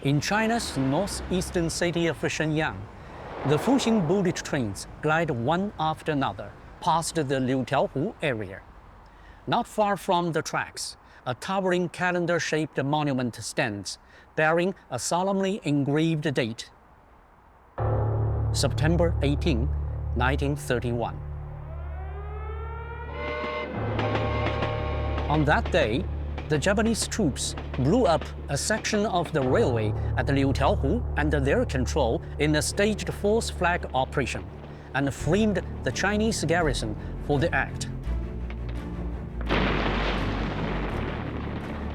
In China's northeastern city of Shenyang, the Fuxing bullet trains glide one after another past the Liutiaohu area. Not far from the tracks, a towering calendar-shaped monument stands, bearing a solemnly engraved date, September 18, 1931. On that day, the Japanese troops blew up a section of the railway at Liutiaohu under their control in a staged force flag operation, and framed the Chinese garrison for the act.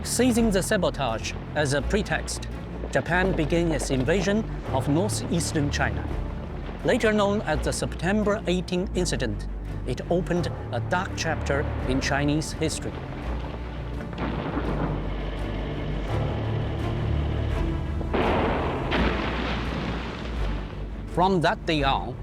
Seizing the sabotage as a pretext, Japan began its invasion of northeastern China. Later known as the September 18 incident, it opened a dark chapter in Chinese history. From that day on,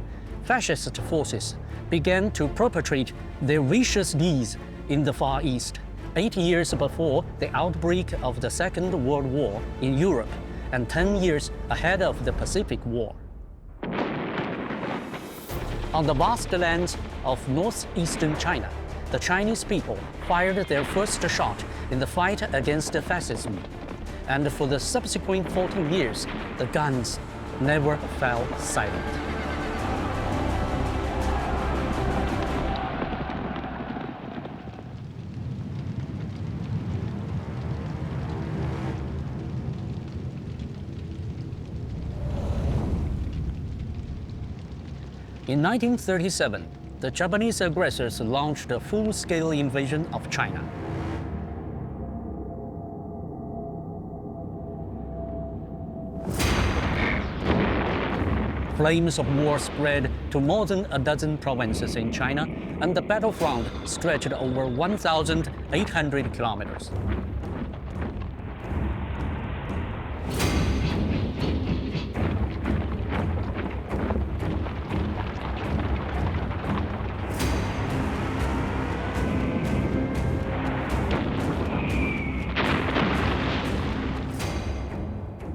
fascist forces began to perpetrate their vicious deeds in the Far East, 8 years before the outbreak of the Second World War in Europe and 10 years ahead of the Pacific War. On the vast lands of northeastern China, the Chinese people fired their first shot in the fight against fascism, and for the subsequent 14 years, the guns never fell silent. In 1937, the Japanese aggressors launched a full-scale invasion of China. Flames of war spread to more than a dozen provinces in China, and the battlefront stretched over 1,800 kilometers.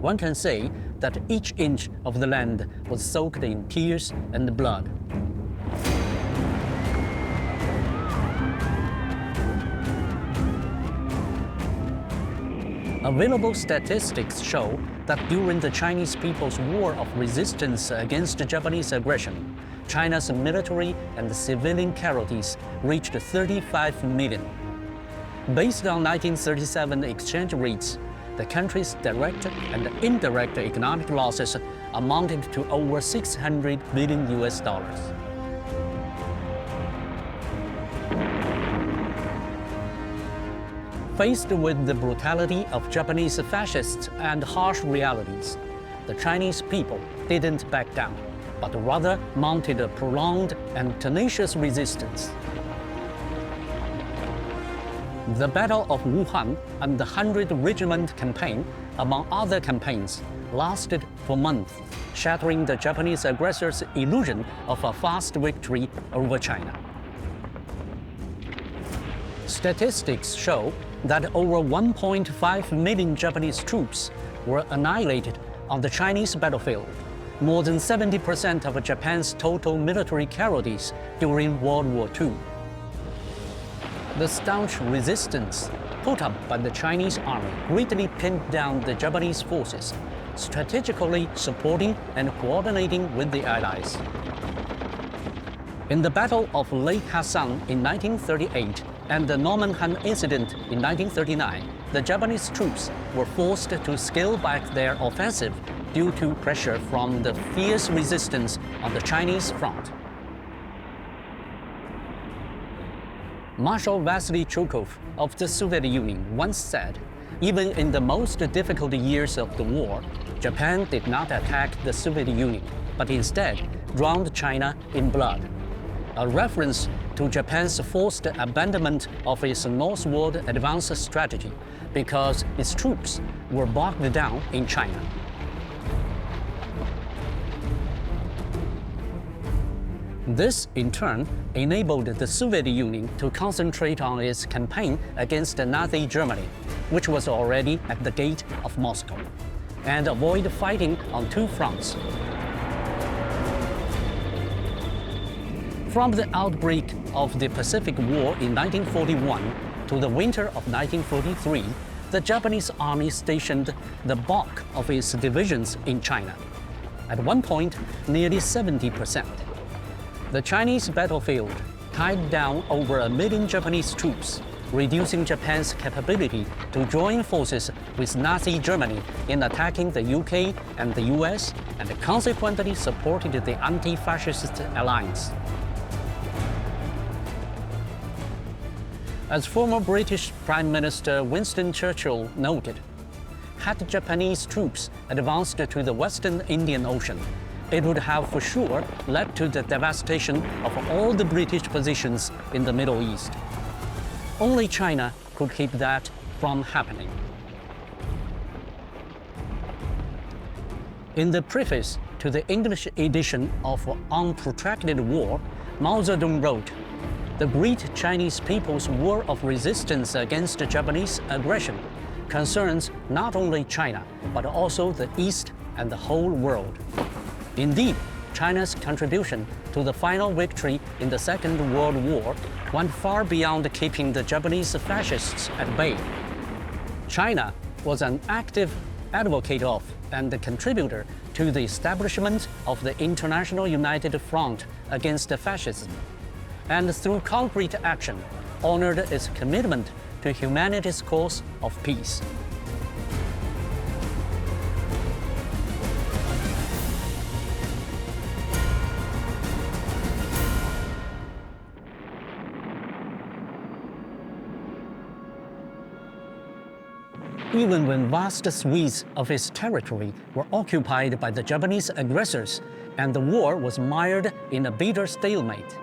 One can say that each inch of the land was soaked in tears and blood. Available statistics show that during the Chinese People's War of Resistance against Japanese aggression, China's military and civilian casualties reached 35 million. Based on 1937 exchange rates, the country's direct and indirect economic losses amounted to over 600 billion US dollars. Faced with the brutality of Japanese fascists and harsh realities, the Chinese people didn't back down, but rather mounted a prolonged and tenacious resistance. The Battle of Wuhan and the 100 Regiment Campaign, among other campaigns, lasted for months, shattering the Japanese aggressors' illusion of a fast victory over China. Statistics show that over 1.5 million Japanese troops were annihilated on the Chinese battlefield, more than 70% of Japan's total military casualties during World War II. The staunch resistance put up by the Chinese army greatly pinned down the Japanese forces, strategically supporting and coordinating with the Allies. In the Battle of Lake Hassan in 1938 and the Normanhan incident in 1939, the Japanese troops were forced to scale back their offensive due to pressure from the fierce resistance on the Chinese front. Marshal Vasily Chukov of the Soviet Union once said, "Even in the most difficult years of the war, Japan did not attack the Soviet Union, but instead drowned China in blood," a reference to Japan's forced abandonment of its northward advance strategy because its troops were bogged down in China. This, in turn, enabled the Soviet Union to concentrate on its campaign against Nazi Germany, which was already at the gate of Moscow. and avoid fighting on two fronts. From the outbreak of the Pacific War in 1941 to the winter of 1943, the Japanese army stationed the bulk of its divisions in China. At one point, nearly 70%. The Chinese battlefield tied down over 1 million Japanese troops, reducing Japan's capability to join forces with Nazi Germany in attacking the UK and the US, and consequently supported the Anti-Fascist alliance. As former British Prime Minister Winston Churchill noted, had Japanese troops advanced to the Western Indian Ocean, it would have for sure led to the devastation of all the British positions in the Middle East. Only China could keep that from happening. In the preface to the English edition of On Protracted War, Mao Zedong wrote, "The great Chinese people's war of resistance against Japanese aggression concerns not only China, but also the East and the whole world." Indeed, China's contribution to the final victory in the Second World War went far beyond keeping the Japanese fascists at bay. China was an active advocate of and contributor to the establishment of the International United Front against fascism, and through concrete action, honored its commitment to humanity's cause of peace. Even when vast swaths of its territory were occupied by the Japanese aggressors and the war was mired in a bitter stalemate,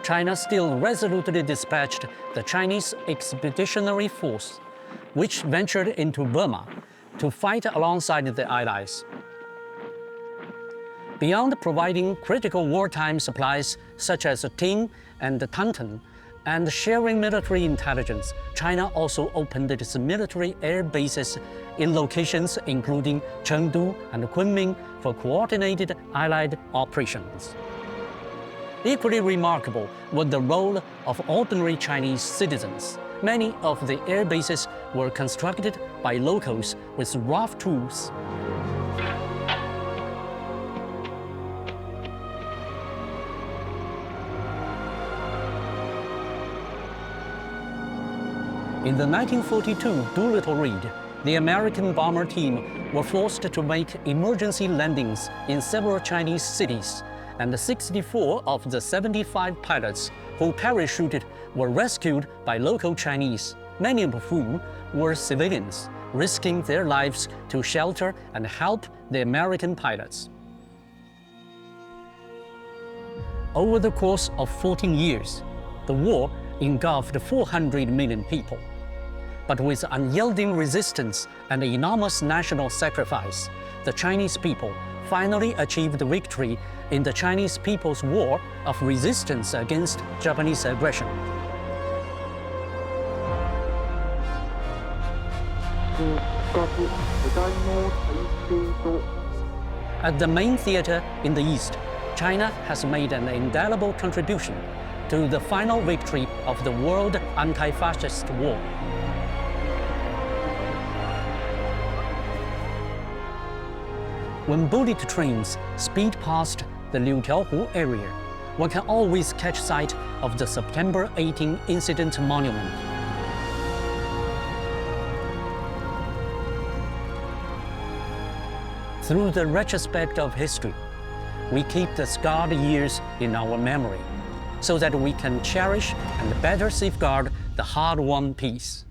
China still resolutely dispatched the Chinese Expeditionary Force, which ventured into Burma to fight alongside the Allies. Beyond providing critical wartime supplies such as tin and tantan, and sharing military intelligence, China also opened its military air bases in locations including Chengdu and Kunming for coordinated Allied operations. Equally remarkable was the role of ordinary Chinese citizens. Many of the air bases were constructed by locals with rough tools. In the 1942 Doolittle raid, the American bomber team were forced to make emergency landings in several Chinese cities, and 64 of the 75 pilots who parachuted were rescued by local Chinese, many of whom were civilians, risking their lives to shelter and help the American pilots. Over the course of 14 years, the war engulfed 400 million people. But with unyielding resistance and enormous national sacrifice, the Chinese people finally achieved victory in the Chinese People's War of resistance against Japanese aggression. At the main theater in the East, China has made an indelible contribution to the final victory of the World Anti-Fascist War. When bullet trains speed past the Liutiaohu area, one can always catch sight of the September 18 Incident Monument. Through the retrospect of history, we keep the scarred years in our memory so that we can cherish and better safeguard the hard-won peace.